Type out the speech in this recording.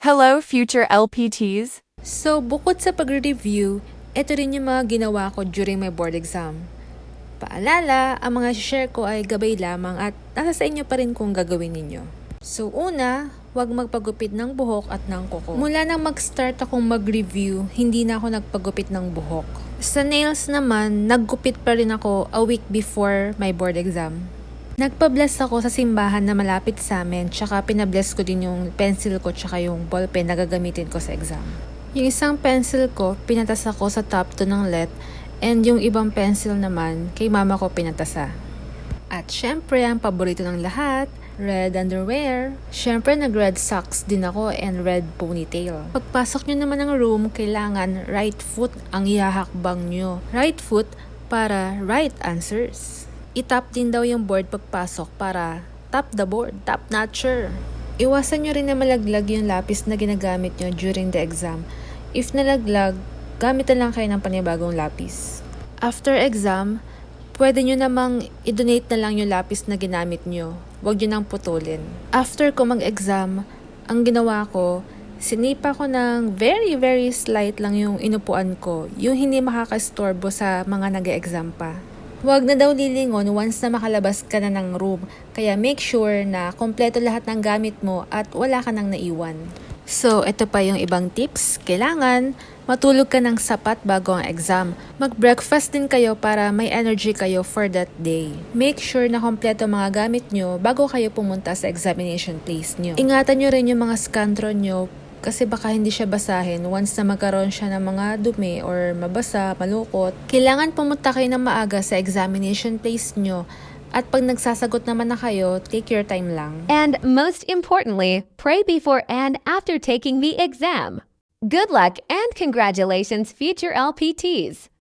Hello, future LPTs. So, bukod sa pagre-review, ito rin yung mga ginawa ko during my board exam. Paalala, ang mga share ko ay gabay lamang at nasa sa inyo pa rin kung gagawin ninyo. So, una, huwag magpagupit ng buhok at ng kuko. Mula nang mag-start akong mag-review, hindi na ako nagpagupit ng buhok. Sa nails naman, naggupit pa rin ako a week before my board exam. Nagpa-bless ako sa simbahan na malapit sa amin, tsaka pinabless ko din yung pencil ko tsaka yung ballpen na gagamitin ko sa exam. Yung isang pencil ko, pinatas ako sa top 2 ng let, and yung ibang pencil naman, kay mama ko pinatasa. At syempre, ang paborito ng lahat, red underwear. Syempre, nag-red socks din ako and red ponytail. Pagpasok nyo naman ng room, kailangan right foot ang ihahakbang nyo. Right foot para right answers. I-tap din daw yung board pagpasok para tap the board, top notcher. Iwasan nyo rin na malaglag yung lapis na ginagamit nyo during the exam. If nalaglag, gamit na lang kayo ng panibagong lapis. After exam, pwede nyo namang i-donate na lang yung lapis na ginamit nyo. Huwag nyo nang putulin. After ko mag-exam, ang ginawa ko, sinipa ko ng very slight lang yung inupuan ko. Yung hindi makakastorbo sa mga nag-exam pa. Huwag na daw lilingon once na makalabas ka na ng room. Kaya make sure na kompleto lahat ng gamit mo at wala ka nang naiwan. So, ito pa yung ibang tips. Kailangan matulog ka ng sapat bago ang exam. Mag-breakfast din kayo para may energy kayo for that day. Make sure na kompleto mga gamit nyo bago kayo pumunta sa examination place nyo. Ingatan nyo rin yung mga scantron nyo kasi baka hindi siya basahin once na magkaroon siya ng mga dumi or mabasa, malukot. Kailangan pumunta kayo ng maaga sa examination place nyo. At pag nagsasagot naman na kayo, take your time lang. And most importantly, pray before and after taking the exam. Good luck and congratulations, future LPTs!